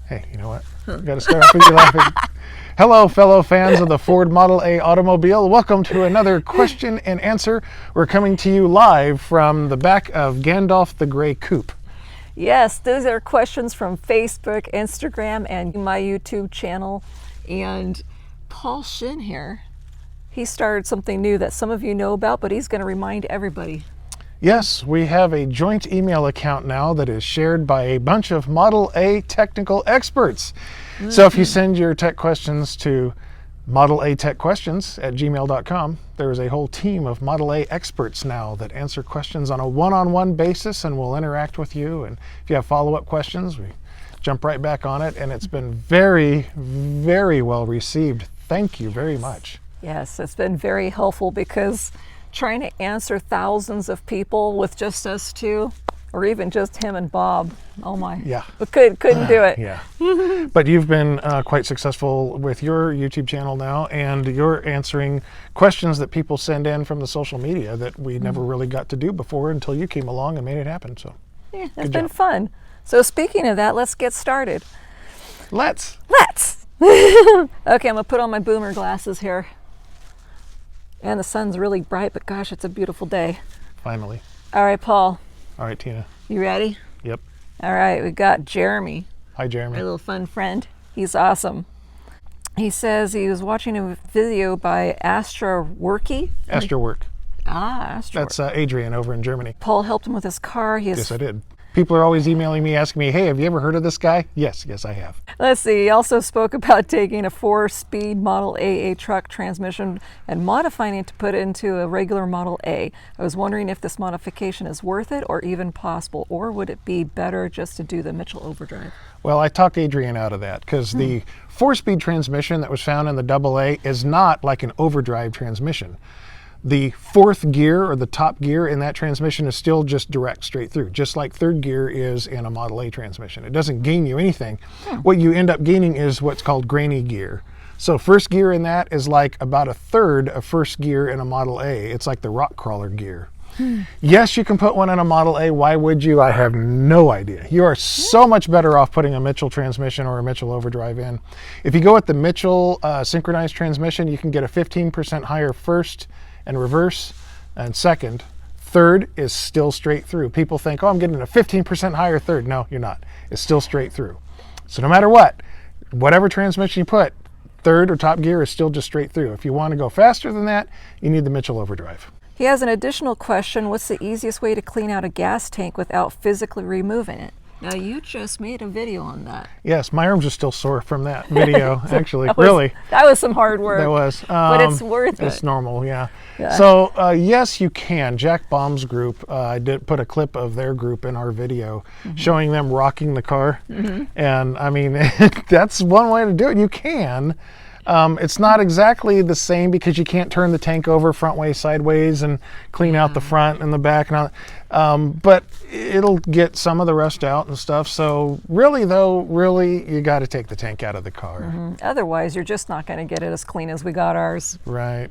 Hey, you know what? We got to start off with you laughing. Hello, fellow fans of the Ford Model A automobile. Welcome to another question and answer. We're coming to you live from the back of Gandalf the Grey Coupe. Yes, those are questions from Facebook, Instagram, and my YouTube channel. And Paul Shin here, he started something new that some of you know about, but he's going to remind everybody. Yes, we have a joint email account now that is shared by a bunch of Model A technical experts. So if you send your tech questions to modelatechquestions@gmail.com, there is a whole team of Model A experts now that answer questions on a one-on-one basis and will interact with you. And if you have follow-up questions, we jump right back on it. And it's been very, very well received. Thank you very much. Yes, it's been very helpful because trying to answer thousands of people with just us two, or even just him and Bob, oh my, yeah, but couldn't do it. Yeah, but you've been quite successful with your YouTube channel now, and you're answering questions that people send in from the social media that we never really got to do before until you came along and made it happen. So yeah, it's been fun. So speaking of that, let's get started. Let's. Okay, I'm gonna put on my boomer glasses here. And the sun's really bright, but gosh, it's a beautiful day. Finally. All right, Paul. All right, Tina. You ready? Yep. All right, we got Jeremy. Hi, Jeremy. My little fun friend. He's awesome. He says he was watching a video by Astra Worky. Work. Astra. That's Adrian over in Germany. Paul helped him with his car. Yes, I did. People are always emailing me, asking me, hey, have you ever heard of this guy? Yes, I have. Let's see, he also spoke about taking a 4-speed Model A truck transmission and modifying it to put it into a regular Model A. I was wondering if this modification is worth it or even possible, or would it be better just to do the Mitchell Overdrive? Well, I talked Adrian out of that because the 4-speed transmission that was found in the AA is not like an overdrive transmission. The fourth gear, or the top gear in that transmission, is still just direct straight through, just like third gear is in a Model A transmission. It doesn't gain you anything. What you end up gaining is what's called grainy gear. So first gear in that is like about a third of first gear in a Model A. It's like the rock crawler gear. Yes, you can put one in a Model A. Why would you? I have no idea. You are so much better off putting a Mitchell transmission or a Mitchell Overdrive in. If you go with the Mitchell synchronized transmission, you can get a 15% higher first and reverse and second. Third is still straight through. People think, oh, I'm getting a 15% higher third. No, you're not. It's still straight through. So no matter what, whatever transmission you put, third or top gear is still just straight through. If you want to go faster than that, you need the Mitchell Overdrive. He has an additional question. What's the easiest way to clean out a gas tank without physically removing it? Now, you just made a video on that. Yes, my arms are still sore from that video, actually. That was some hard work. That was. But it's worth it. It's normal, yeah. So, yes, you can. Jack Baum's group, I did put a clip of their group in our video showing them rocking the car. And, I mean, that's one way to do it. You can. It's not exactly the same because you can't turn the tank over front way, sideways, and clean out the front and the back and all. But it'll get some of the rust out and stuff. So really, you got to take the tank out of the car. Otherwise, you're just not going to get it as clean as we got ours. Right.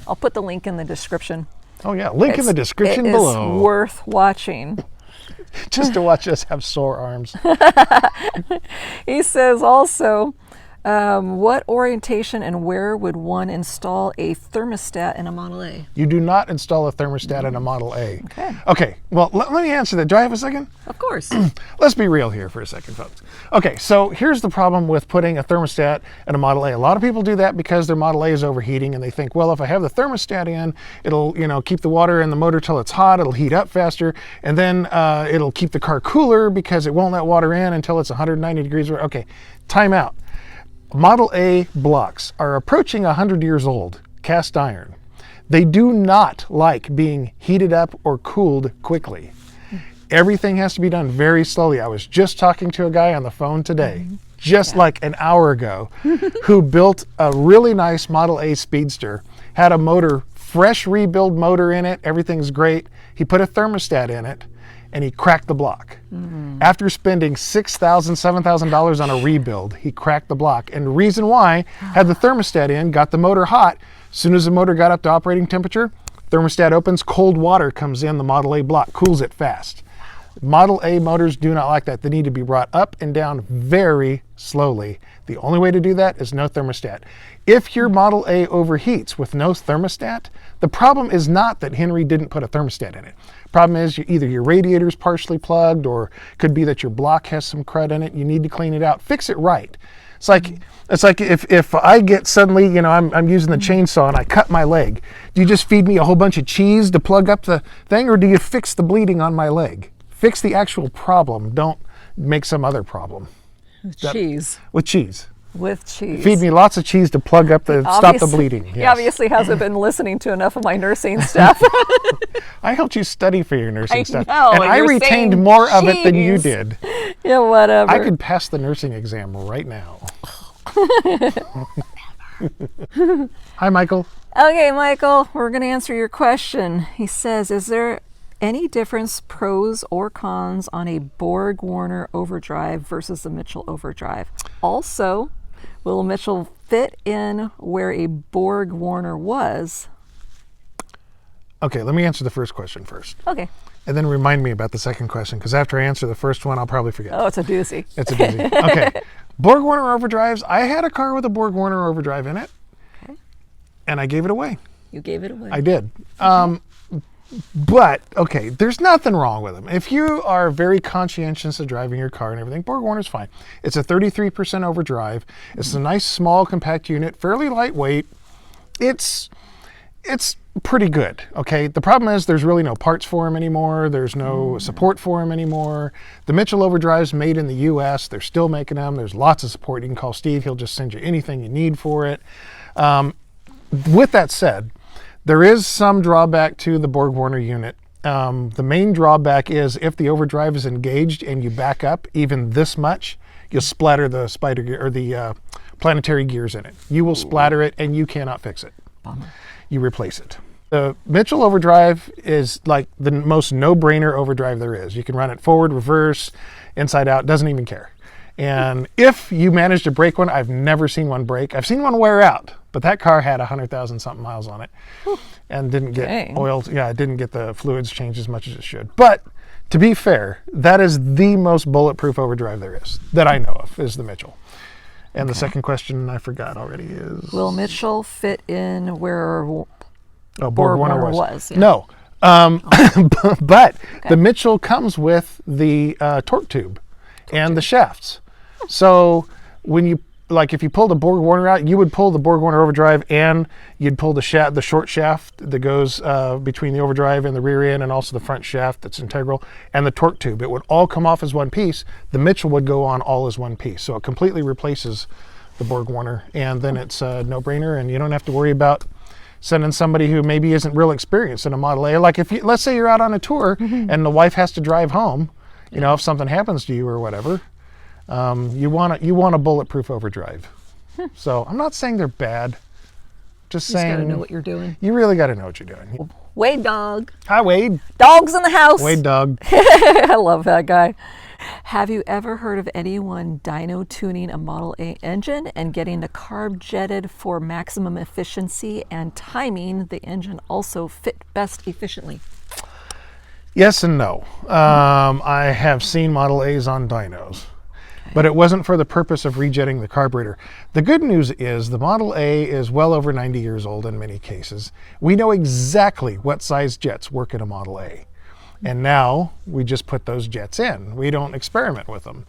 I'll put the link in the description. Oh yeah, link in the description below. It's worth watching. Just to watch us have sore arms. He says also, what orientation and where would one install a thermostat in a Model A? You do not install a thermostat in a Model A. Okay, well, let me answer that. Do I have a second? Of course. Let's be real here for a second, folks. Okay, so here's the problem with putting a thermostat in a Model A. A lot of people do that because their Model A is overheating, and they think, well, if I have the thermostat in, it'll keep the water in the motor till it's hot, it'll heat up faster, and then it'll keep the car cooler because it won't let water in until it's 190 degrees. Okay, time out. Model A blocks are approaching 100 years old, cast iron. They do not like being heated up or cooled quickly. Everything has to be done very slowly. I was just talking to a guy on the phone today, like an hour ago, who built a really nice Model A Speedster, had a motor, fresh rebuild motor in it, everything's great. He put a thermostat in it, and he cracked the block. After spending $6,000, $7,000 on a rebuild, he cracked the block. And the reason why, had the thermostat in, got the motor hot. As soon as the motor got up to operating temperature, thermostat opens, cold water comes in the Model A block, cools it fast. Model A motors do not like that. They need to be brought up and down very slowly. The only way to do that is no thermostat. If your Model A overheats with no thermostat, the problem is not that Henry didn't put a thermostat in it. Problem is either your radiator is partially plugged, or could be that your block has some crud in it. You need to clean it out. Fix it right. It's like if I get suddenly, you know, I'm using the chainsaw and I cut my leg. Do you just feed me a whole bunch of cheese to plug up the thing, or do you fix the bleeding on my leg? Fix the actual problem. Don't make some other problem. Cheese. With cheese. With cheese. Feed me lots of cheese to plug up stop the bleeding. Yes. He obviously hasn't been listening to enough of my nursing stuff. I helped you study for your nursing stuff. Know, and I retained more of it than you cheese. did. Yeah, whatever. I could pass the nursing exam right now. Hi, Michael. Okay, Michael, we're going to answer your question. He says, is there any difference, pros or cons, on a Borgwarner Overdrive versus the Mitchell Overdrive? Also, will a Mitchell fit in where a Borgwarner was? Okay, let me answer the first question first. Okay. And then remind me about the second question, because after I answer the first one, I'll probably forget. Oh, it's a doozy. It's a doozy. Okay. Borgwarner Overdrives. I had a car with a Borgwarner Overdrive in it. Okay. And I gave it away. You gave it away. I did. But, okay, there's nothing wrong with them. If you are very conscientious of driving your car and everything, Borgwarner's fine. It's a 33% overdrive. It's a nice, small, compact unit, fairly lightweight. It's pretty good, okay? The problem is there's really no parts for them anymore. There's no support for them anymore. The Mitchell Overdrive's made in the U.S. They're still making them. There's lots of support. You can call Steve. He'll just send you anything you need for it. With that said, there is some drawback to the Borgwarner unit. The main drawback is if the overdrive is engaged and you back up even this much, you'll splatter the spider gear or the planetary gears in it. You will splatter it and you cannot fix it. Bummer. You replace it. The Mitchell Overdrive is like the most no-brainer overdrive there is. You can run it forward, reverse, inside out, doesn't even care. And if you manage to break one, I've never seen one break. I've seen one wear out, but that car had 100,000 something miles on it and didn't get oil. Yeah, it didn't get the fluids changed as much as it should. But to be fair, that is the most bulletproof overdrive there is that I know of, is the Mitchell. And the second question I forgot already is... Will Mitchell fit in where Borgwarner was? Yeah. No. But the Mitchell comes with the torque tube and the shafts. So when you, like if you pulled a Borgwarner out, you would pull the Borgwarner overdrive and you'd pull the short shaft that goes between the overdrive and the rear end, and also the front shaft that's integral, and the torque tube. It would all come off as one piece. The Mitchell would go on all as one piece. So it completely replaces the Borgwarner, and then it's a no-brainer, and you don't have to worry about sending somebody who maybe isn't real experienced in a Model A. Like if you, let's say you're out on a tour and the wife has to drive home, you know, if something happens to you or whatever, you want a bulletproof overdrive. So I'm not saying they're bad. Just saying, you gotta know what you're doing. You really got to know what you're doing. Wade Dog. Hi, Wade. Dogs in the house. Wade Dog. I love that guy. Have you ever heard of anyone dyno tuning a Model A engine and getting the carb jetted for maximum efficiency and timing the engine also fit best efficiently? Yes and no. I have seen Model A's on dynos, but it wasn't for the purpose of rejetting the carburetor. The good news is the Model A is well over 90 years old in many cases. We know exactly what size jets work in a Model A. And now we just put those jets in. We don't experiment with them.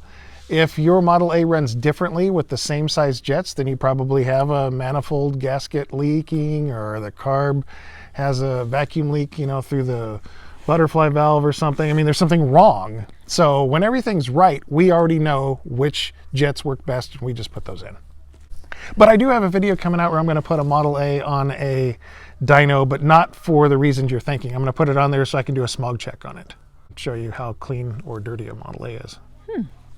If your Model A runs differently with the same size jets, then you probably have a manifold gasket leaking, or the carb has a vacuum leak, you know, through the butterfly valve or something. I mean, there's something wrong. So when everything's right, we already know which jets work best, and we just put those in. But I do have a video coming out where I'm going to put a Model A on a dyno, but not for the reasons you're thinking. I'm going to put it on there so I can do a smog check on it, show you how clean or dirty a Model A is.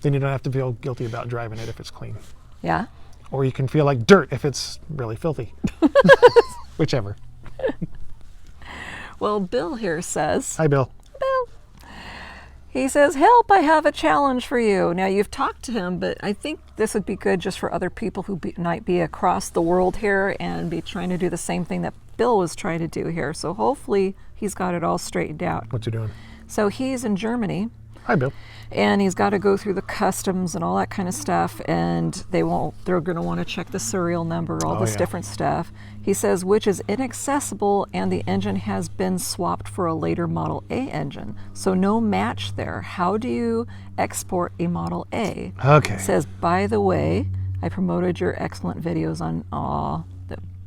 Then you don't have to feel guilty about driving it if it's clean. Yeah. Or you can feel like dirt if it's really filthy. Whichever. Well, Bill here says... Hi, Bill. Bill. He says, help, I have a challenge for you. Now, you've talked to him, but I think this would be good just for other people who might be across the world here and be trying to do the same thing that Bill was trying to do here. So hopefully he's got it all straightened out. What's he doing? So he's in Germany, Hi, Bill. And he's got to go through the customs and all that kind of stuff, and they're going to want to check the serial number, all this different stuff. He says, which is inaccessible, and the engine has been swapped for a later Model A engine. So no match there. How do you export a Model A? Okay. It says, by the way, I promoted your excellent videos on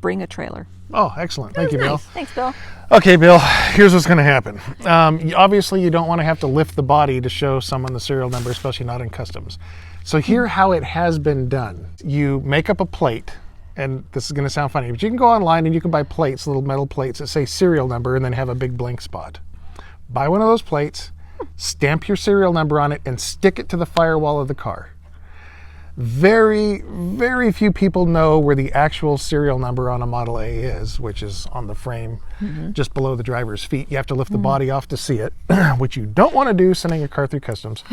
Bring a Trailer. Oh, excellent. Thank you, Bill. Nice. Thanks, Bill. Okay, Bill, here's what's going to happen. Obviously, you don't want to have to lift the body to show someone the serial number, especially not in customs. So here how it has been done. You make up a plate, and this is going to sound funny, but you can go online and you can buy plates, little metal plates that say serial number and then have a big blank spot. Buy one of those plates, stamp your serial number on it, and stick it to the firewall of the car. Very, very few people know where the actual serial number on a Model A is, which is on the frame just below the driver's feet. You have to lift the body off to see it, which you don't want to do sending a car through customs.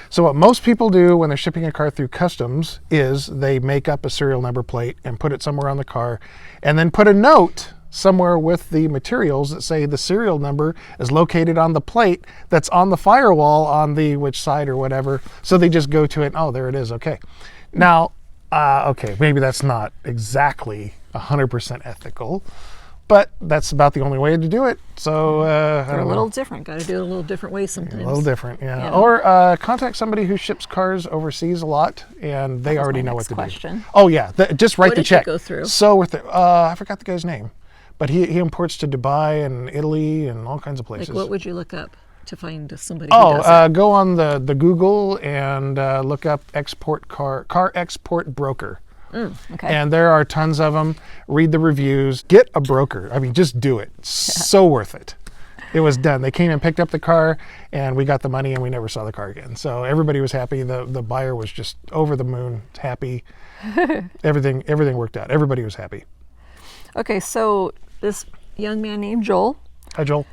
So what most people do when they're shipping a car through customs is they make up a serial number plate and put it somewhere on the car, and then put a note somewhere with the materials that say the serial number is located on the plate that's on the firewall on the which side or whatever. So they just go to it, oh, there it is, okay. Now, okay, maybe that's not exactly 100% ethical, but that's about the only way to do it. So They're a little different. Got to do it a little different way sometimes. A little different, yeah. Or contact somebody who ships cars overseas a lot, and they already know what to do. Oh yeah, just write the check. What did it go through? So worth it. I forgot the guy's name, but he imports to Dubai and Italy and all kinds of places. Like, what would you look up to find somebody who does it? Go on the Google and look up car export broker. Okay. And there are tons of them. Read the reviews. Get a broker. I mean, just do it. So worth it. It was done. They came and picked up the car, and we got the money, and we never saw the car again. So everybody was happy. The buyer was just over the moon, happy. Everything worked out. Everybody was happy. Okay, so this young man named Joel. Hi, Joel.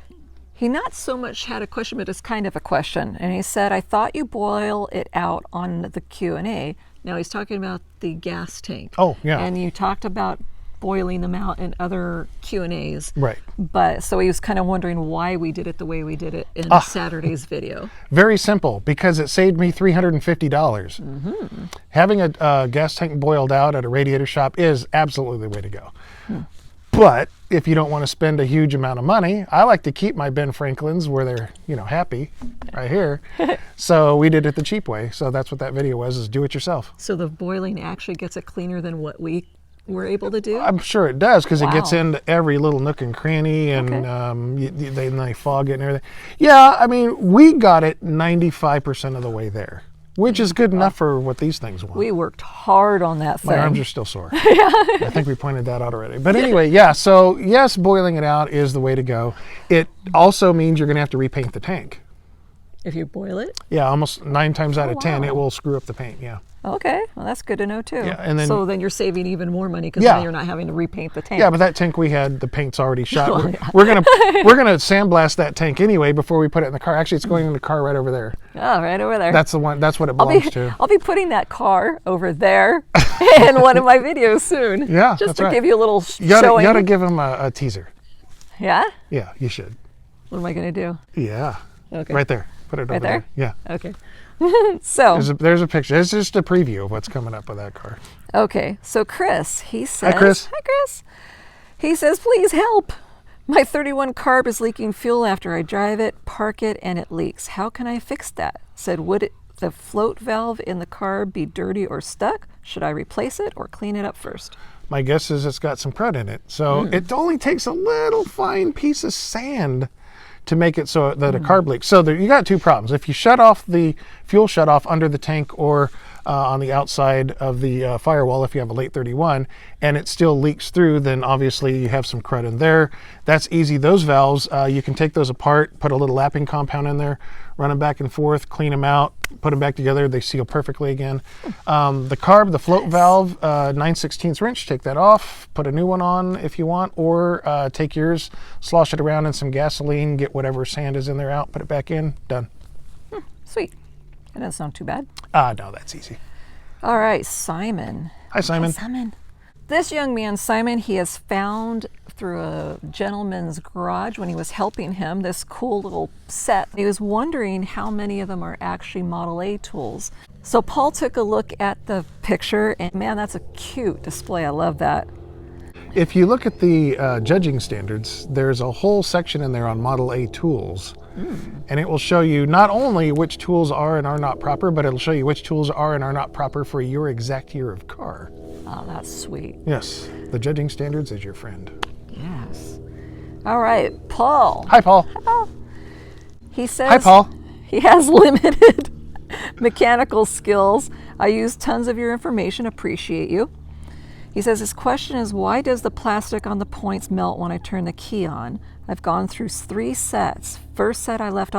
He not so much had a question, but it's kind of a question. And he said, I thought you boil it out on the Q&A. Now he's talking about the gas tank. Oh, yeah. And you talked about boiling them out in other Q&As. Right. But so he was kind of wondering why we did it the way we did it in Saturday's video. Very simple, because it saved me $350. Having a gas tank boiled out at a radiator shop is absolutely the way to go. But if you don't want to spend a huge amount of money, I like to keep my Ben Franklins where they're, happy, right here. So we did it the cheap way. So that's what that video was, is do it yourself. So the boiling actually gets it cleaner than what we were able to do? I'm sure it does, because it gets into every little nook and cranny, and they fog it and everything. Yeah, I mean, we got it 95% of the way there, which is good enough for what these things want. We worked hard on that thing. My arms are still sore. I think we pointed that out already. But anyway, yeah, so yes, boiling it out is the way to go. It also means you're going to have to repaint the tank. If you boil it? Yeah, almost 9 times out of 10, it will screw up the paint, yeah. Okay, well that's good to know too. Yeah, and then, so then you're saving even more money, because now you're not having to repaint the tank. Yeah, but that tank we had, the paint's already shot. We're gonna sandblast that tank anyway before we put it in the car. Actually, it's going in the car right over there. Oh, right over there. That's the one. That's what it belongs to. I'll be putting that car over there in one of my videos soon. Yeah, just to right. give you a little showing. You got to give him a teaser. Yeah. Yeah, you should. What am I gonna do? Yeah. Okay. Right there. Put it over there. Yeah. Okay. So there's a picture. It's just a preview of what's coming up with that car. Okay. So Chris, he says, Hi, Chris. Hi, Chris. He says, please help. My 31 Carb is leaking fuel after I drive it, park it, and it leaks. How can I fix that? Said, would the float valve in the Carb be dirty or stuck? Should I replace it or clean it up first? My guess is it's got some crud in it. So it only takes a little fine piece of sand to make it so that a carb leaks. So you got 2 problems. If you shut off the fuel shutoff under the tank or on the outside of the firewall, if you have a late 31, and it still leaks through, then obviously you have some crud in there. That's easy. Those valves, you can take those apart, put a little lapping compound in there, run them back and forth, clean them out, put them back together. They seal perfectly again. The carb, the float valve, 9/16 wrench, take that off, put a new one on if you want, or take yours, slosh it around in some gasoline, get whatever sand is in there out, put it back in, done. Sweet. That doesn't sound too bad. No, that's easy. All right, Simon. Hi, Simon. Hi, Simon. This young man, Simon, he has found through a gentleman's garage when he was helping him, this cool little set. He was wondering how many of them are actually Model A tools. So Paul took a look at the picture, and man, that's a cute display. I love that. If you look at the judging standards, there's a whole section in there on Model A tools. And it will show you not only which tools are and are not proper, but it'll show you which tools are and are not proper for your exact year of car. Oh, that's sweet. Yes, the judging standards is your friend. Yes. All right, Paul. Hi, Paul. Hi, Paul. He says Hi, Paul. he has limited mechanical skills. I use tons of your information. Appreciate you. He says his question is, why does the plastic on the points melt when I turn the key on? I've gone through 3 sets. First set I left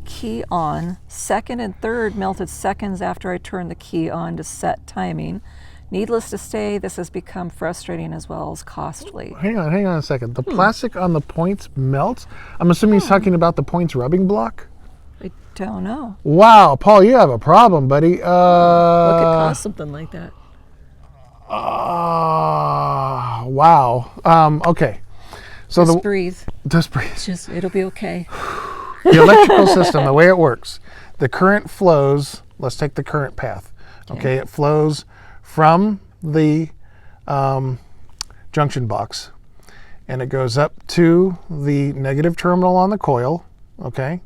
key on. Second and third melted seconds after I turned the key on to set timing. Needless to say, this has become frustrating as well as costly. Hang on a second. The plastic on the points melts? I'm assuming he's talking about the points rubbing block? I don't know. Wow, Paul, you have a problem, buddy. What could cause something like that? Wow. Okay. So Just breathe. Just breathe. It'll be okay. The electrical system, the way it works, the current flows. Let's take the current path. Okay, it flows from the junction box, and it goes up to the negative terminal on the coil. Okay.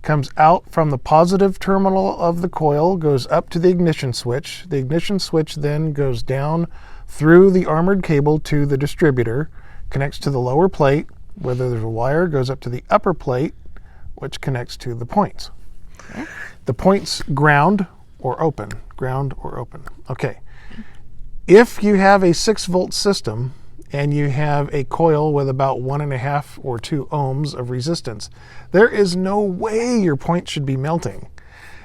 Comes out from the positive terminal of the coil, goes up to the ignition switch. The ignition switch then goes down through the armored cable to the distributor, connects to the lower plate, whether there's a wire, goes up to the upper plate, which connects to the points. Okay. The points ground or open. Okay. If you have a 6-volt system and you have a coil with about 1.5 or 2 ohms of resistance, there is no way your point should be melting.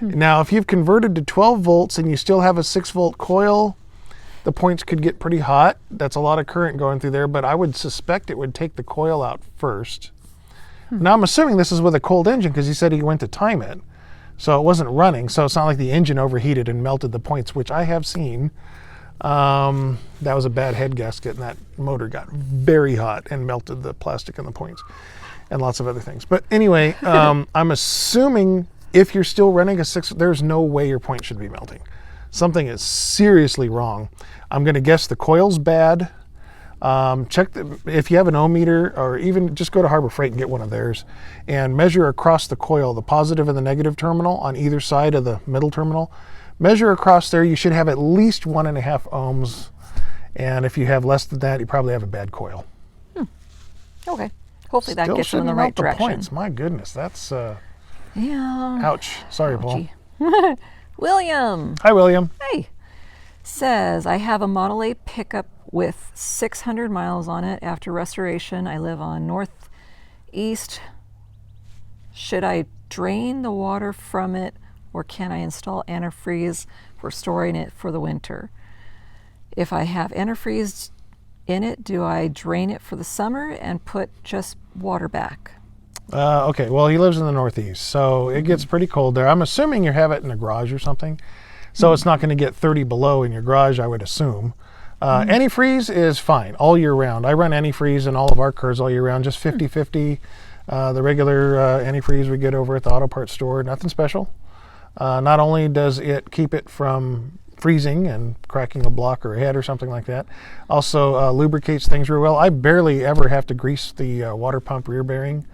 Now, if you've converted to 12 volts and you still have a 6-volt coil, the points could get pretty hot. That's a lot of current going through there, but I would suspect it would take the coil out first. Now, I'm assuming this is with a cold engine because he said he went to time it. So it wasn't running, so it's not like the engine overheated and melted the points, which I have seen. That was a bad head gasket, and that motor got very hot and melted the plastic in the points and lots of other things. But anyway, I'm assuming if you're still running a 6, there's no way your point should be melting. Something is seriously wrong. I'm going to guess the coil's bad. Check if you have an ohm meter, or even just go to Harbor Freight and get one of theirs and measure across the coil, the positive and the negative terminal on either side of the middle terminal. Measure across there. You should have at least 1.5 ohms, and if you have less than that, you probably have a bad coil. Okay. Hopefully that Still gets you in the shouldn't right melt the direction. points. My goodness, that's Yeah. ouch. Sorry, Paul. Ouchie. William. Hi, William. Hey. Says, I have a Model A pickup with 600 miles on it. After restoration, I live on northeast. Should I drain the water from it, or can I install antifreeze for storing it for the winter? If I have antifreeze in it, do I drain it for the summer and put just water back? Okay, well, he lives in the Northeast, so it gets pretty cold there. I'm assuming you have it in a garage or something, so it's not going to get 30 below in your garage, I would assume. Antifreeze is fine all year round. I run antifreeze in all of our cars all year round, just 50-50. The regular antifreeze we get over at the auto parts store, nothing special. Not only does it keep it from freezing and cracking a block or a head or something like that, also lubricates things real well. I barely ever have to grease the water pump rear bearing,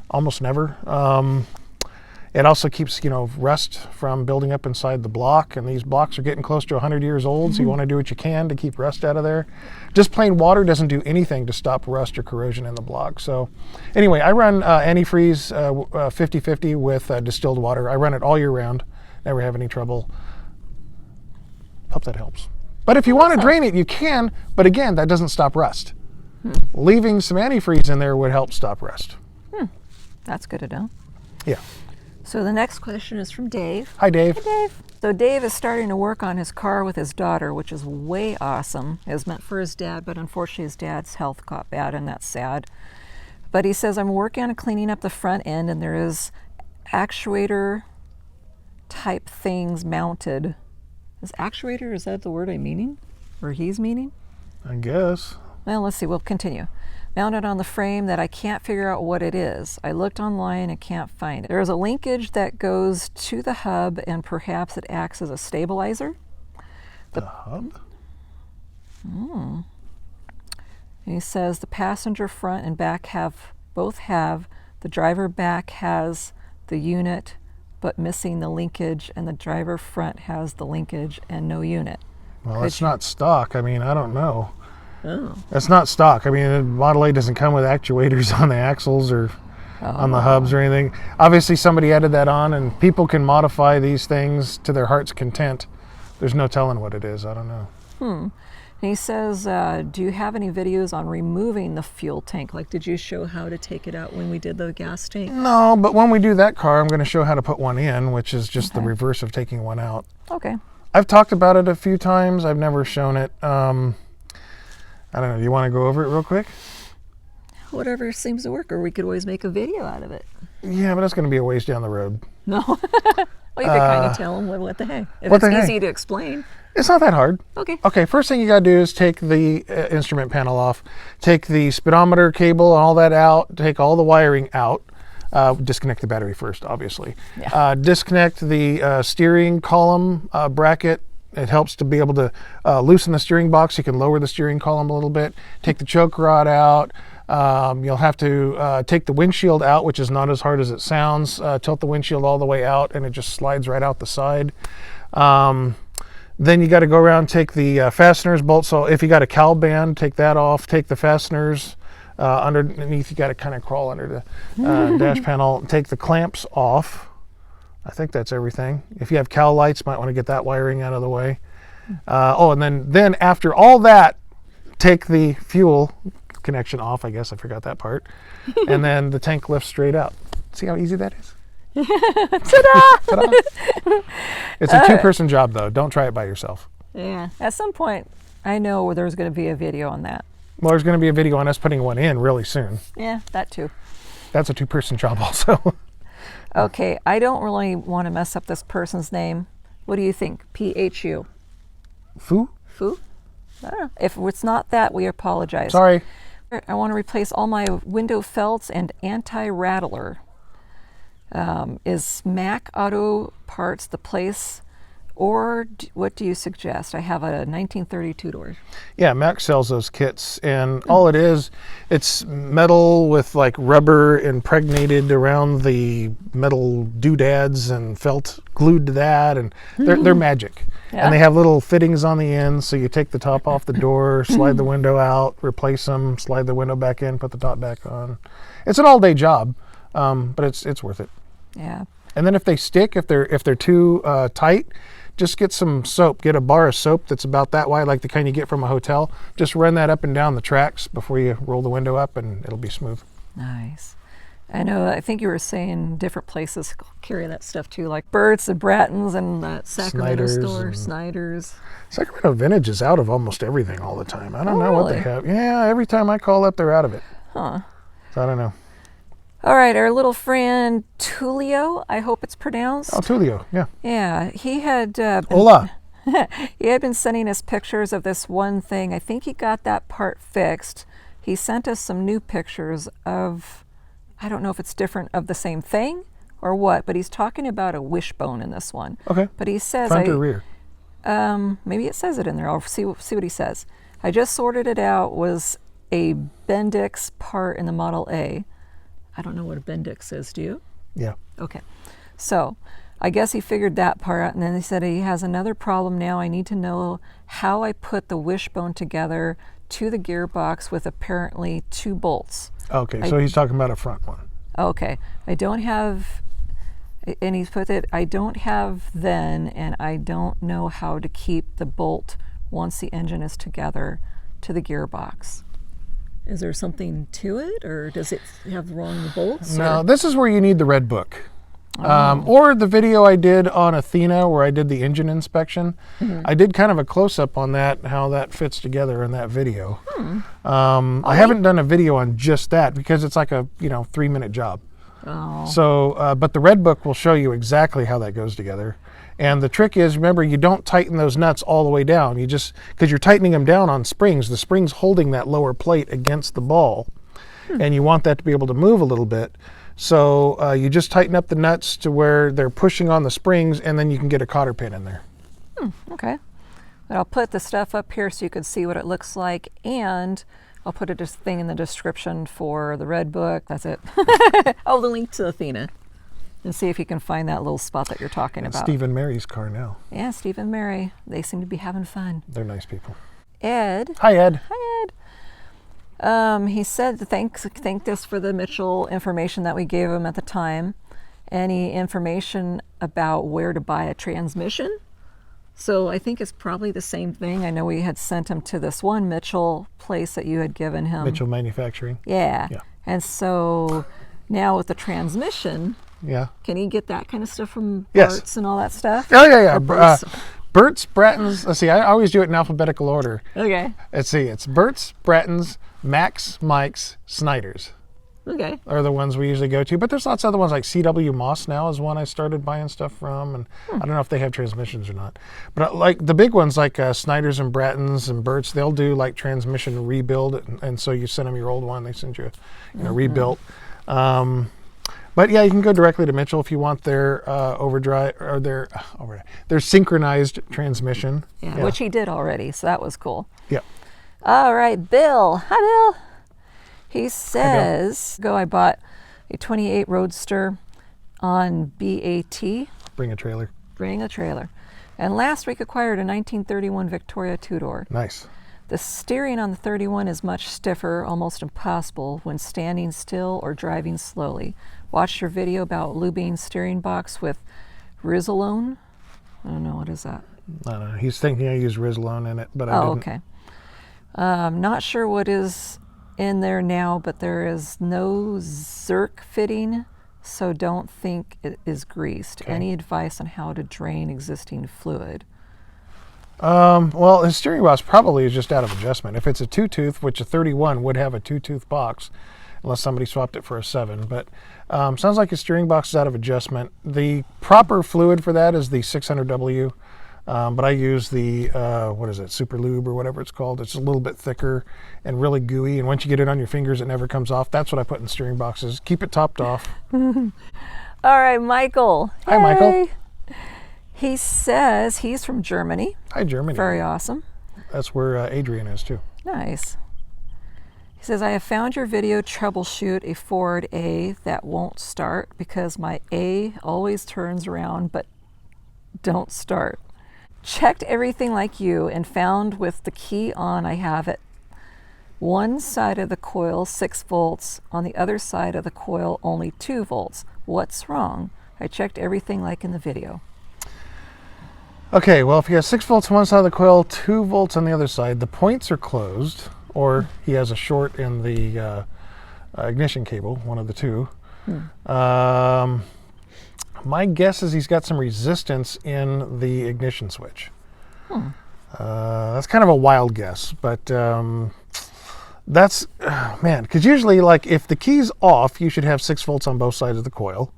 almost never. It also keeps, rust from building up inside the block, and these blocks are getting close to 100 years old, so you want to do what you can to keep rust out of there. Just plain water doesn't do anything to stop rust or corrosion in the block. So anyway, I run antifreeze 50-50 with distilled water. I run it all year round, never have any trouble. Hope that helps. But if you want to drain it, you can, but again, that doesn't stop rust. Leaving some antifreeze in there would help stop rust. That's good to know. Yeah. So the next question is from Dave. Hi, Dave. Hey, Dave. So Dave is starting to work on his car with his daughter, which is way awesome. It was meant for his dad, but unfortunately his dad's health got bad, and that's sad. But he says, I'm working on cleaning up the front end, and there is actuator type things mounted. Is actuator, is that the word I'm meaning? Or he's meaning? I guess. Well, let's see. We'll continue. Mounted on the frame that I can't figure out what it is. I looked online and can't find it. There is a linkage that goes to the hub, and perhaps it acts as a stabilizer. The hub? He says the passenger front and back both have. The driver back has the unit, but missing the linkage, and the driver front has the linkage and no unit. Well, it's not stock. I mean, I don't know. Oh. It's not stock. I mean, the Model A doesn't come with actuators on the axles or on the hubs or anything. Obviously, somebody added that on, and people can modify these things to their heart's content. There's no telling what it is. I don't know. And he says, do you have any videos on removing the fuel tank? Like, did you show how to take it out when we did the gas tank? No, but when we do that car, I'm going to show how to put one in, which is just the reverse of taking one out. Okay. I've talked about it a few times. I've never shown it. I don't know. Do you want to go over it real quick? Whatever seems to work, or we could always make a video out of it. Yeah, but that's going to be a ways down the road. No. Well, you could kind of tell them what the hey. If what it's the easy hey? to explain. It's not that hard. Okay. Okay, first thing you got to do is take the instrument panel off, take the speedometer cable and all that out, take all the wiring out, disconnect the battery first, obviously. Yeah. Disconnect the steering column bracket. It helps to be able to loosen the steering box. You can lower the steering column a little bit. Take the choke rod out. You'll have to take the windshield out, which is not as hard as it sounds. Tilt the windshield all the way out, and it just slides right out the side. Then you got to go around and take the fasteners, bolts. So if you got a cowl band, take that off. Take the fasteners underneath. You got to kind of crawl under the dash panel. Take the clamps off. I think that's everything. If you have cowl lights, might want to get that wiring out of the way. And then after all that, take the fuel connection off. I guess I forgot that part. And then the tank lifts straight out. See how easy that is? Ta-da! Ta-da! It's a two-person job, though. Don't try it by yourself. Yeah. At some point, I know there's going to be a video on that. Well, there's going to be a video on us putting one in really soon. Yeah, that too. That's a two-person job also. Okay, I don't really want to mess up this person's name. What do you think? P-H-U. Foo? Foo? I don't know. If it's not that, we apologize. Sorry. I want to replace all my window felts and anti-rattler. Is Mac Auto Parts the place, or what do you suggest? I have a 1932 door. Yeah, Mac sells those kits, and all it is, it's metal with like rubber impregnated around the metal doodads and felt glued to that, and they're magic. Yeah. And they have little fittings on the end, so you take the top off the door, slide the window out, replace them, slide the window back in, put the top back on. It's an all-day job, but it's worth it. Yeah. And then if they stick, if they're too tight, just get some soap. Get a bar of soap that's about that wide, like the kind you get from a hotel. Just run that up and down the tracks before you roll the window up, and it'll be smooth. Nice. I know, I think you were saying different places carry that stuff too, like Burt's and Bratton's and that Sacramento store, Snyder's. Sacramento Vintage is out of almost everything all the time. I don't know what they really? have. Yeah, every time I call up, they're out of it. Huh. So I don't know. All right, our little friend Tulio, I hope it's pronounced. Oh, Tulio, yeah. Yeah, he had Hola. he had been sending us pictures of this one thing. I think he got that part fixed. He sent us some new pictures of, I don't know if it's different of the same thing or what, but he's talking about a wishbone in this one. Okay. But he says, Front or rear? maybe it says it in there. I'll see what he says. I just sorted it out. Was a Bendix part in the Model A. I don't know what a Bendix is. Do you? Yeah. Okay. So I guess he figured that part out, and then he said he has another problem now. I need to know how I put the wishbone together to the gearbox with apparently 2 bolts. Okay, so he's talking about a front one. Okay. I don't have, and he's put it, I don't have then, and I don't know how to keep the bolt once the engine is together to the gearbox. Is there something to it, or does it have wrong bolts? No, this is where you need the red book. Or the video I did on Athena where I did the engine inspection. I did kind of a close-up on that, how that fits together in that video. I haven't done a video on just that because it's like a 3-minute job. Oh. So, but the red book will show you exactly how that goes together. And the trick is, remember, you don't tighten those nuts all the way down. You just, because you're tightening them down on springs, the spring's holding that lower plate against the ball. And you want that to be able to move a little bit. So you just tighten up the nuts to where they're pushing on the springs, and then you can get a cotter pin in there. Okay. But I'll put the stuff up here so you can see what it looks like, and I'll put a thing in the description for the red book. That's it. Oh, the link to Athena. And see if you can find that little spot that you're talking about. Steve and Mary's car now. Yeah, Steve and Mary. They seem to be having fun. They're nice people. Ed. Hi, Ed. Hi, Ed. He said thanked us for the Mitchell information that we gave him at the time. Any information about where to buy a transmission? So I think it's probably the same thing. I know we had sent him to this one Mitchell place that you had given him. Mitchell Manufacturing. Yeah. And so now with the transmission, yeah, can he get that kind of stuff from Yes. Burt's and all that stuff? Oh, yeah. Or Burt's? Burt's, Bratton's. Let's see, I always do it in alphabetical order. Okay. Let's see, it's Burt's, Bratton's, Max, Mike's, Snyder's. Okay. Are the ones we usually go to, but there's lots of other ones, like CW Moss now is one I started buying stuff from, and I don't know if they have transmissions or not. But like the big ones, like Snyder's and Bratton's and Burt's, they'll do like transmission rebuild, and so you send them your old one, they send you, rebuilt. But yeah, you can go directly to Mitchell if you want their Overdrive or their synchronized transmission. Yeah, which he did already, so that was cool. Yeah. All right, Bill. Hi, Bill. He says, I bought a 28 Roadster on BAT. Bring a trailer. Bring a trailer. And last week acquired a 1931 Victoria two-door. Nice. The steering on the 31 is much stiffer, almost impossible when standing still or driving slowly. Watched your video about lubing steering box with Rizalone. I don't know, what is that? I don't know. He's thinking I use Rizalone in it, but I didn't. Okay. Not sure what is in there now, but there is no Zerk fitting, so don't think it is greased. Okay. Any advice on how to drain existing fluid? Well, the steering box probably is just out of adjustment. If it's a two-tooth, which a 31 would have a two-tooth box, unless somebody swapped it for a 7. But sounds like your steering box is out of adjustment. The proper fluid for that is the 600W, but I use the, Super Lube or whatever it's called. It's a little bit thicker and really gooey, and once you get it on your fingers, it never comes off. That's what I put in steering boxes. Keep it topped off. All right, Michael. Hi, Michael. He says he's from Germany. Hi, Germany. Very awesome. That's where Adrian is, too. Nice. He says, I have found your video troubleshoot a Ford A that won't start because my A always turns around but don't start. Checked everything like you and found with the key on I have it. One side of the coil 6 volts, on the other side of the coil only 2 volts. What's wrong? I checked everything like in the video. Okay, well, if you have 6 volts on one side of the coil, 2 volts on the other side, the points are closed, or he has a short in the ignition cable, one of the two. My guess is he's got some resistance in the ignition switch. That's kind of a wild guess, but that's, because usually, like, if the key's off, you should have 6 volts on both sides of the coil.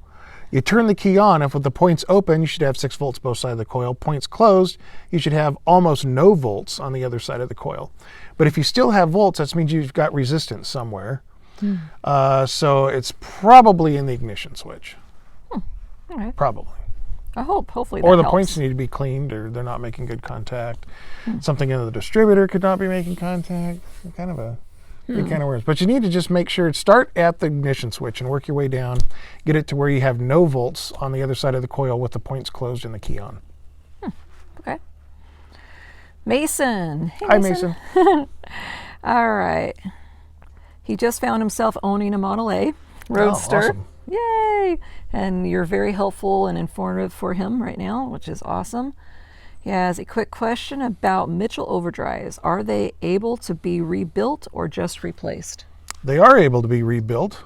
You turn the key on, if with the points open, you should have 6 volts both sides of the coil. Points closed, you should have almost no volts on the other side of the coil. But if you still have volts, that means you've got resistance somewhere. So it's probably in the ignition switch. All right. Probably. Hopefully that Or the helps. points need to be cleaned, or they're not making good contact. Something in the distributor could not be making contact. Kind of a big kind of words. But you need to just make sure, start at the ignition switch and work your way down. Get it to where you have no volts on the other side of the coil with the points closed and the key on. Okay. Mason. Hey, Hi, Mason. All right. He just found himself owning a Model A Roadster. Awesome. Yay! And you're very helpful and informative for him right now, which is awesome. He has a quick question about Mitchell Overdrives. Are they able to be rebuilt or just replaced? They are able to be rebuilt.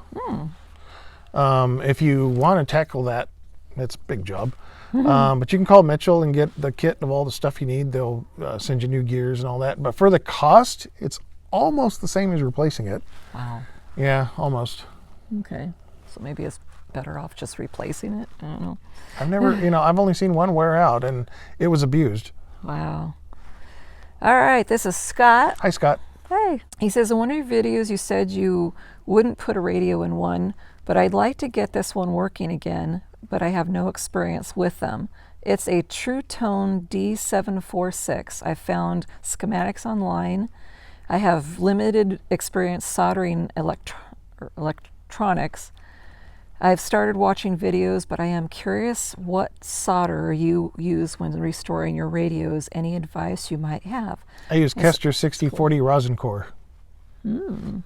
If you want to tackle that, it's a big job. But you can call Mitchell and get the kit of all the stuff you need. They'll send you new gears and all that. But for the cost, it's almost the same as replacing it. Wow. Yeah, almost. Okay. So maybe it's better off just replacing it. I don't know. I've never, I've only seen one wear out, and it was abused. Wow. All right, this is Scott. Hi, Scott. Hey. He says, in one of your videos, you said you wouldn't put a radio in one, but I'd like to get this one working again, but I have no experience with them. It's a True Tone D746. I found schematics online. I have limited experience soldering electronics. I've started watching videos, but I am curious what solder you use when restoring your radios. Any advice you might have? I use Kester 6040 rosin core. We'll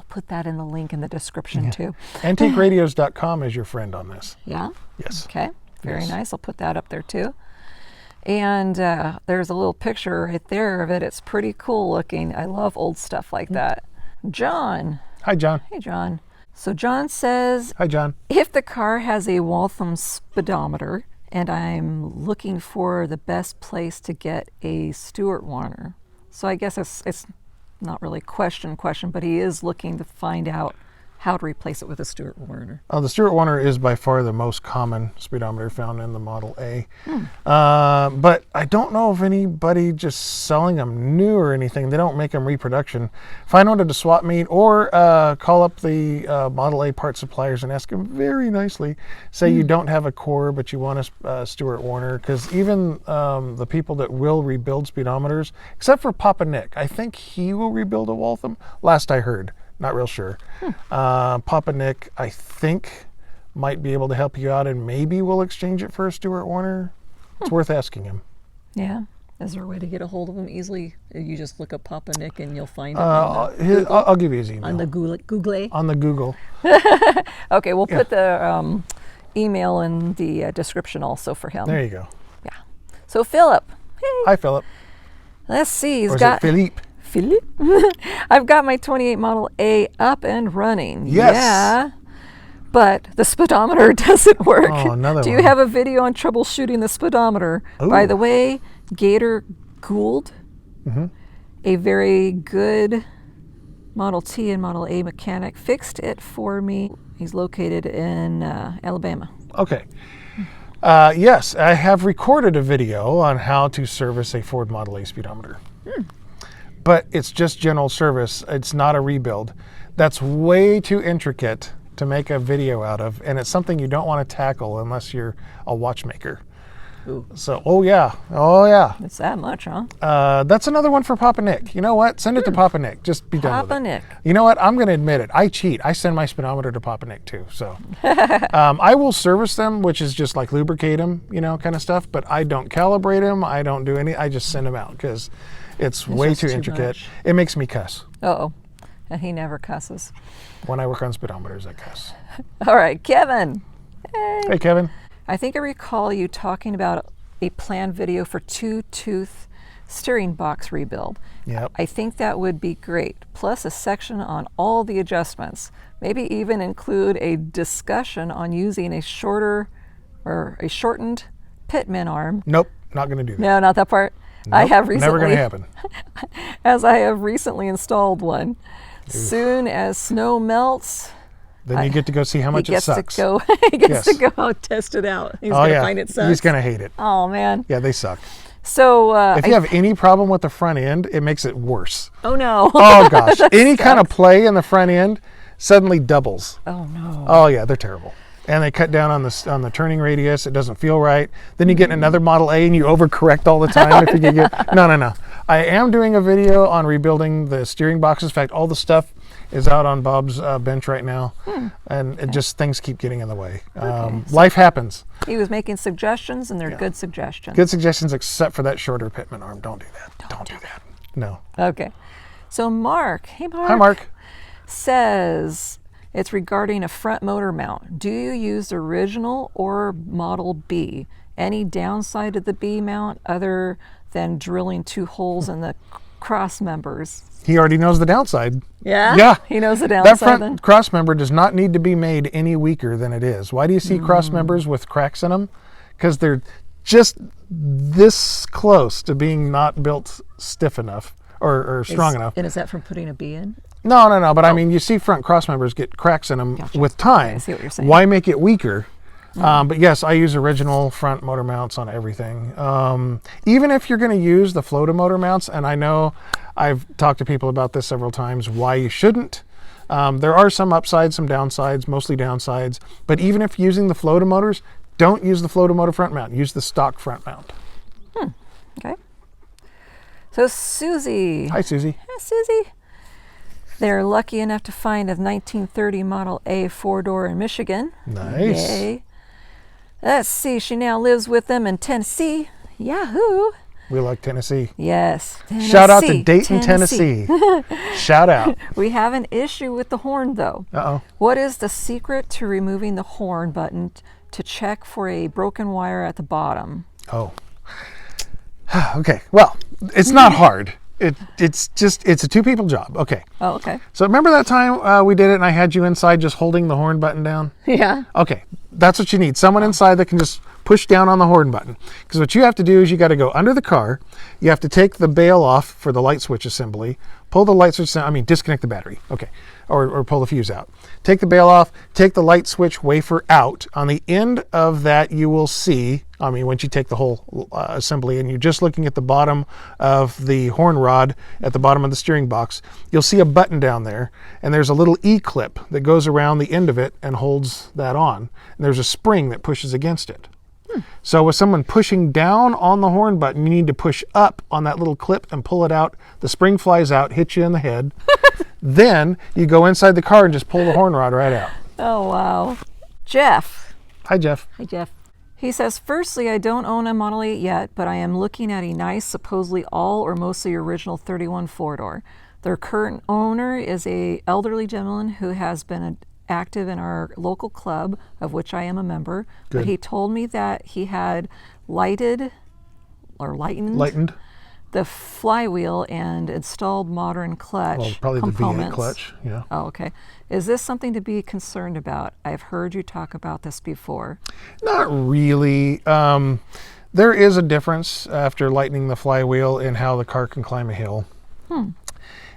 put that in the link in the description too. AntiqueRadios.com is your friend on this. Yeah? Yes. Okay, very Yes. nice. I'll put that up there too. And there's a little picture right there of it. It's pretty cool looking. I love old stuff like that. John. Hi, John. Hey, John. So John says, Hi, John. if the car has a Waltham speedometer and I'm looking for the best place to get a Stuart Warner. So I guess it's not really question, but he is looking to find out how to replace it with a Stuart Warner. The Stuart Warner is by far the most common speedometer found in the Model A. But I don't know if anybody just selling them new or anything. They don't make them reproduction. Find one at a swap meet or call up the Model A part suppliers and ask them very nicely. Say you don't have a core, but you want a Stuart Warner. Because even the people that will rebuild speedometers, except for Papa Nick, I think he will rebuild a Waltham, last I heard. Not real sure. Papa Nick, I think, might be able to help you out, and maybe we'll exchange it for a Stuart Warner. It's worth asking him. Yeah. Is there a way to get a hold of him easily? You just look up Papa Nick and you'll find him. I'll give you his email. On the Google. On the Google. Okay, we'll put the email in the description also for him. There you go. Yeah. So Philip. Hey. Hi, Philip. Let's see. Or is it Philippe? Philippe? I've got my 28 Model A up and running. Yes. Yeah. But the speedometer doesn't work. Oh, another Do you one. have a video on troubleshooting the speedometer? Ooh. By the way, Gator Gould, a very good Model T and Model A mechanic, fixed it for me. He's located in Alabama. Okay. Yes, I have recorded a video on how to service a Ford Model A speedometer. But it's just general service. It's not a rebuild. That's way too intricate to make a video out of, and it's something you don't want to tackle unless you're a watchmaker. Ooh. So, oh yeah. It's that much, huh? That's another one for Papa Nick. You know what? Send it to Papa Nick. Just be done with it. Papa Nick. You know what? I'm going to admit it. I cheat. I send my speedometer to Papa Nick too. So I will service them, which is just like lubricate them, kind of stuff. But I don't calibrate them. I don't do any. I just send them out because it's way just too too intricate. much. It makes me cuss. Uh-oh. And he never cusses. When I work on speedometers, I cuss. All right, Kevin. Hey, Kevin. I think I recall you talking about a planned video for 2-tooth steering box rebuild. Yep. I think that would be great. Plus a section on all the adjustments. Maybe even include a discussion on using a shortened pitman arm. Nope, not going to do that. No, not that part. Nope, I have recently. Never going to happen. As I have recently installed one. Soon as snow melts, Then you get to go see how much it sucks. He gets to Yes. go out test it out. He's going to find it sucks. He's going to hate it. Oh, man. Yeah, they suck. So If you have any problem with the front end, it makes it worse. oh no. Oh gosh, any kind of play in the front end suddenly doubles. Oh no. Oh yeah, they're terrible. And they cut down on the turning radius. It doesn't feel right. Then you get another Model A and you overcorrect all the time. If you get no. I am doing a video on rebuilding the steering boxes. In fact, all the stuff is out on Bob's bench right now, and it just things keep getting in the way. Life happens. He was making suggestions, and they're good suggestions. Good suggestions, except for that shorter pitman arm. Don't do that. Don't do that. No. Okay. So Mark, hey Mark. Hi, Mark. Says it's regarding a front motor mount. Do you use the original or Model B? Any downside to the B mount other than drilling 2 holes in the cross members? He already knows the downside. Yeah? Yeah. He knows the downside That front then? cross member does not need to be made any weaker than it is. Why do you see cross members with cracks in them? Because they're just this close to being not built stiff enough or strong enough. And is that from putting a B in? No. But I mean, you see front cross members get cracks in them with time. I see what you're saying. Why make it weaker? But yes, I use original front motor mounts on everything. Even if you're going to use the flow-to-motor mounts, and I know I've talked to people about this several times, why you shouldn't. There are some upsides, some downsides, mostly downsides. But even if using the flow-to-motors, don't use the flow-to-motor front mount. Use the stock front mount. Okay. So Susie. Hi, Susie. Hi, Susie. They're lucky enough to find a 1930 Model A 4-door in Michigan. Nice. Yay. Let's see. She now lives with them in Tennessee. Yahoo. We like Tennessee. Yes. Tennessee. Shout out to Dayton, Tennessee. Shout out. We have an issue with the horn, though. Uh-oh. What is the secret to removing the horn button to check for a broken wire at the bottom? Oh. Okay. Well, it's not hard. It's a two-people job. Okay. Oh, okay. So remember that time we did it and I had you inside just holding the horn button down? Yeah. Okay. That's what you need. Someone inside that can just push down on the horn button. Because what you have to do is you got to go under the car. You have to take the bail off for the light switch assembly. Pull the light switch, disconnect the battery. Okay. Or pull the fuse out. Take the bail off. Take the light switch wafer out. On the end of that, you will see, once you take the whole assembly and you're just looking at the bottom of the horn rod at the bottom of the steering box, you'll see a button down there. And there's a little E-clip that goes around the end of it and holds that on. And there's a spring that pushes against it. So with someone pushing down on the horn button, you need to push up on that little clip and pull it out. The spring flies out, hits you in the head. Then you go inside the car and just pull the horn rod right out. Oh, wow. Jeff. Hi, Jeff. Hi, Jeff. He says, firstly, I don't own a Model 8 yet, but I am looking at a nice, supposedly all or mostly original 31 4-door. Their current owner is a elderly gentleman who has been active in our local club, of which I am a member. Good. But he told me that he had lightened the flywheel and installed modern clutch probably components. The V8 clutch, yeah. Oh, okay. Is this something to be concerned about? I've heard you talk about this before. Not really. There is a difference after lightening the flywheel in how the car can climb a hill.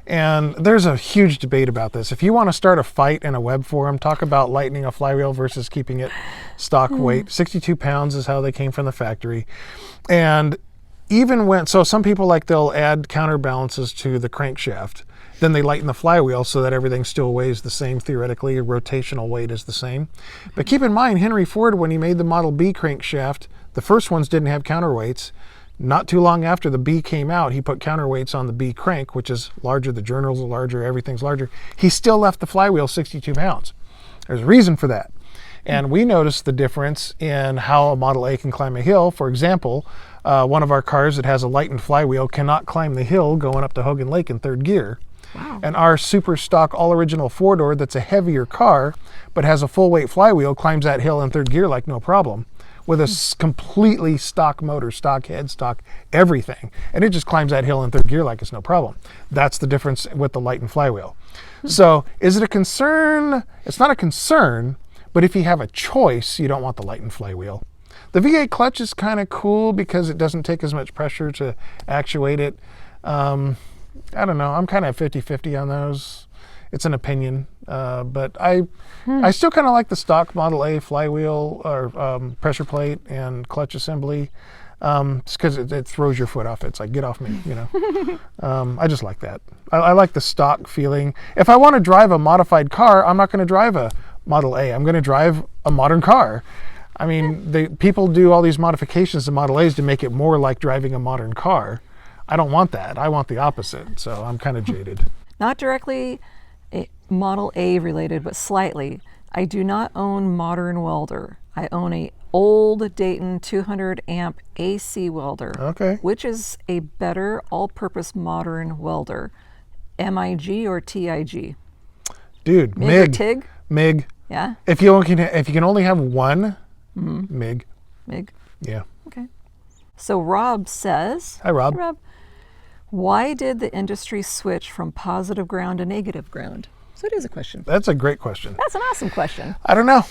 And there's a huge debate about this. If you want to start a fight in a web forum, talk about lightening a flywheel versus keeping it stock weight. 62 pounds is how they came from the factory. And so some people they'll add counterbalances to the crankshaft. Then they lighten the flywheel so that everything still weighs the same theoretically. Rotational weight is the same. But keep in mind, Henry Ford, when he made the Model B crankshaft, the first ones didn't have counterweights. Not too long after the B came out, he put counterweights on the B crank, which is larger, the journals are larger, everything's larger. He still left the flywheel 62 pounds. There's a reason for that. And we noticed the difference in how a Model A can climb a hill. For example, one of our cars that has a lightened flywheel cannot climb the hill going up to Hogan Lake in third gear. Wow. And our super stock all original 4-door that's a heavier car but has a full weight flywheel climbs that hill in third gear like no problem. With a completely stock motor, stock head, stock everything. And it just climbs that hill in third gear like it's no problem. That's the difference with the lightened flywheel. So is it a concern? It's not a concern, but if you have a choice, you don't want the lightened flywheel. The V8 clutch is kind of cool because it doesn't take as much pressure to actuate it. I don't know. I'm kind of 50-50 on those. It's an opinion, but I still kind of like the stock Model A flywheel or pressure plate and clutch assembly, just because it throws your foot off. It's like, get off me, I just like that. I like the stock feeling. If I want to drive a modified car, I'm not going to drive a Model A. I'm going to drive a modern car. I mean, people do all these modifications to Model A's to make it more like driving a modern car. I don't want that. I want the opposite. So I'm kind of jaded. Not directly Model A related, but slightly. I do not own modern welder. I own a old Dayton 200 amp AC welder, Okay. which is a better all-purpose modern welder. MIG or TIG? Dude, MIG or TIG? MIG. Yeah. If you can only have one, MIG. MIG. Yeah. Okay. So Rob says, Hi, Rob. Hey, Rob. Why did the industry switch from positive ground to negative ground? So it is a question. That's a great question. That's an awesome question. I don't know.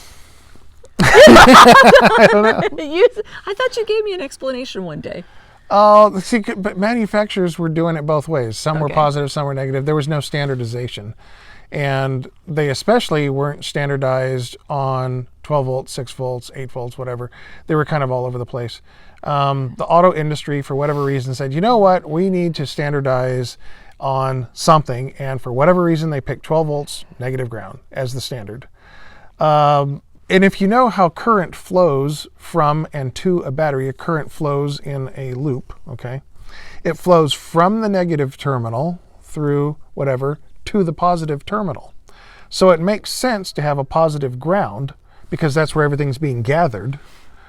I don't know. I thought you gave me an explanation one day. Oh, see, but manufacturers were doing it both ways. Some were Okay. positive, some were negative. There was no standardization. And they especially weren't standardized on 12 volts, 6 volts, 8 volts, whatever. They were kind of all over the place. The auto industry, for whatever reason, said, you know what, we need to standardize on something. And for whatever reason, they picked 12 volts, negative ground as the standard. And if you know how current flows from and to a battery, a current flows in a loop, okay? It flows from the negative terminal through whatever to the positive terminal. So it makes sense to have a positive ground because that's where everything's being gathered.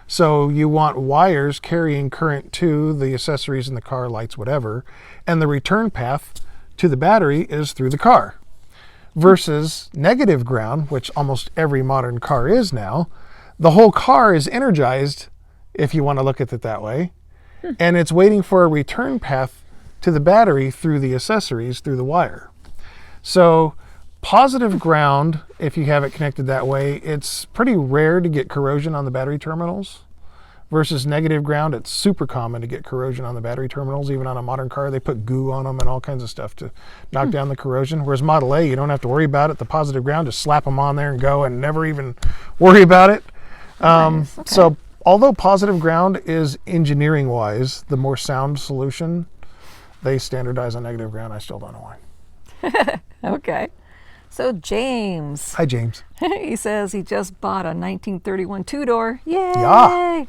So you want wires carrying current to the accessories in the car, lights, whatever, and the return path to the battery is through the car. Versus negative ground, which almost every modern car is now, the whole car is energized, if you want to look at it that way, and it's waiting for a return path to the battery through the accessories, through the wire. So positive ground, if you have it connected that way, it's pretty rare to get corrosion on the battery terminals. Versus negative ground, it's super common to get corrosion on the battery terminals. Even on a modern car, they put goo on them and all kinds of stuff to knock down the corrosion. Whereas Model A, you don't have to worry about it. The positive ground, just slap them on there and go and never even worry about it. Nice. Okay. So although positive ground is engineering-wise the more sound solution, they standardize on negative ground. I still don't know why. Okay. So James, Hi, James. he says he just bought a 1931 two-door. Yay! Yeah.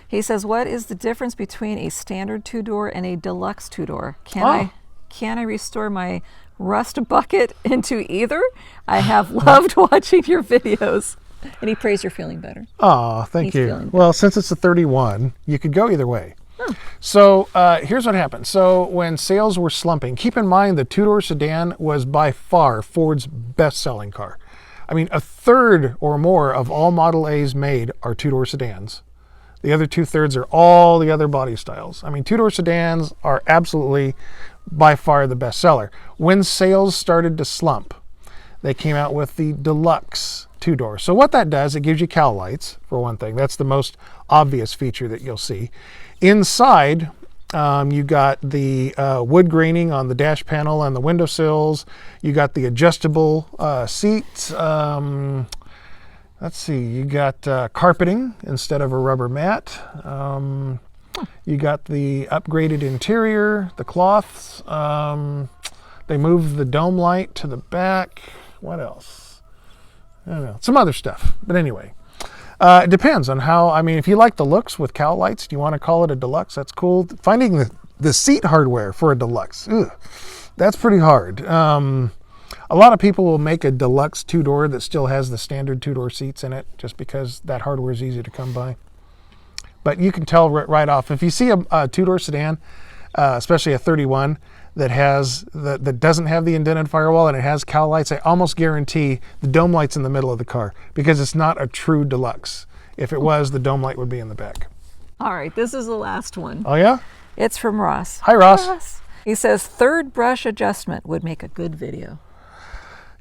He says, what is the difference between a standard two-door and a deluxe two-door? Oh. Can I restore my rust bucket into either? I have loved watching your videos. And he prays you're feeling better. Oh, thank He's you. feeling Well, since it's a 31, you could go either way. So here's what happened. So when sales were slumping, keep in mind the two-door sedan was by far Ford's best-selling car. I mean, a third or more of all Model A's made are two-door sedans. The other 2/3 are all the other body styles. I mean, two-door sedans are absolutely by far the best seller. When sales started to slump, they came out with the deluxe two-door. So what that does, it gives you cowl lights, for one thing. That's the most obvious feature that you'll see. Inside, you got the wood graining on the dash panel and the windowsills. You got the adjustable seats. Let's see, you got carpeting instead of a rubber mat. You got the upgraded interior, the cloths. They moved the dome light to the back. What else? I don't know, some other stuff. But anyway, it depends on how, I mean, if you like the looks with cowl lights, do you want to call it a deluxe? That's cool. Finding the seat hardware for a deluxe, that's pretty hard. A lot of people will make a deluxe two-door that still has the standard two-door seats in it just because that hardware is easy to come by. But you can tell right off. If you see a two-door sedan, especially a 31, that doesn't have the indented firewall and it has cowl lights, I almost guarantee the dome light's in the middle of the car because it's not a true deluxe. If it was, the dome light would be in the back. All right, this is the last one. Oh, yeah? It's from Ross. Hi, Ross. He says, third brush adjustment would make a good video.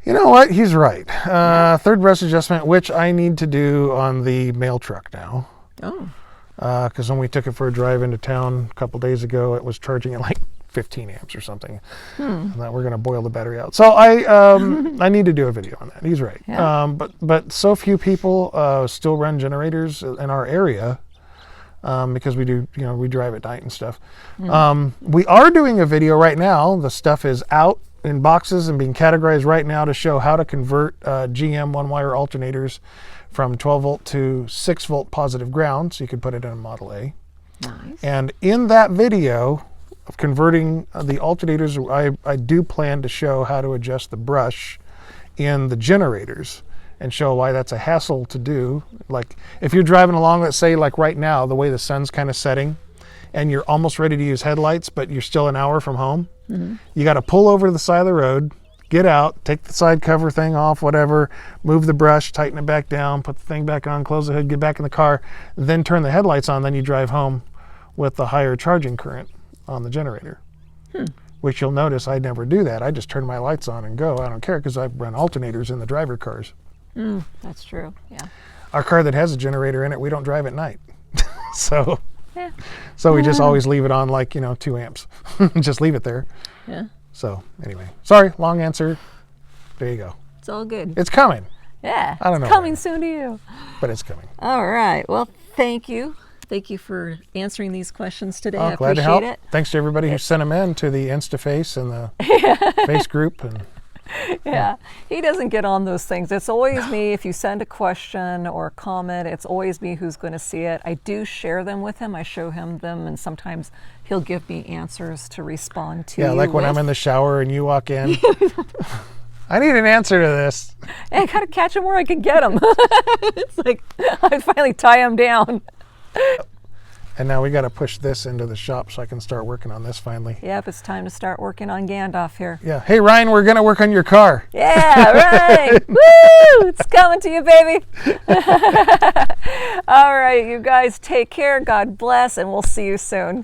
You know what? He's right. Third brush adjustment, which I need to do on the mail truck now. Oh. Because when we took it for a drive into town a couple days ago, it was charging at like 15 amps or something. And that we're going to boil the battery out. So I need to do a video on that. He's right. Yeah. But so few people still run generators in our area because we do, we drive at night and stuff. We are doing a video right now. The stuff is out in boxes and being categorized right now to show how to convert GM one-wire alternators from 12 volt to 6 volt positive ground, so you could put it in a Model A. Nice. And in that video of converting the alternators, I do plan to show how to adjust the brush in the generators and show why that's a hassle to do. Like if you're driving along, let's say like right now, the way the sun's kind of setting and you're almost ready to use headlights, but you're still an hour from home, you got to pull over to the side of the road, get out, take the side cover thing off, whatever, move the brush, tighten it back down, put the thing back on, close the hood, get back in the car, then turn the headlights on, then you drive home with the higher charging current on the generator. Which you'll notice I never do that. I just turn my lights on and go. I don't care because I run alternators in the driver cars. That's true, yeah. Our car that has a generator in it, we don't drive at night. So Yeah. So we just always leave it on like, 2 amps. Just leave it there. Yeah. So anyway, sorry, long answer. There you go. It's all good. It's coming. Yeah. I don't know It's coming when. soon to you. But it's coming. All right. Well, thank you. Thank you for answering these questions today. I Glad to appreciate help. it. Thanks to everybody who sent them in to the InstaFace and the Face group. And Yeah, he doesn't get on those things. It's always me. If you send a question or a comment, it's always me who's going to see it. I do share them with him. I show him them, and sometimes he'll give me answers to respond to. yeah, like when I'm in the shower and you walk in. I need an answer to this. I got to catch him where I can get him. It's like I finally tie him down. And now we got to push this into the shop so I can start working on this finally. Yep, it's time to start working on Gandalf here. Yeah. Hey, Ryan, we're going to work on your car. Yeah, right. Woo! It's coming to you, baby. All right, you guys take care. God bless, and we'll see you soon.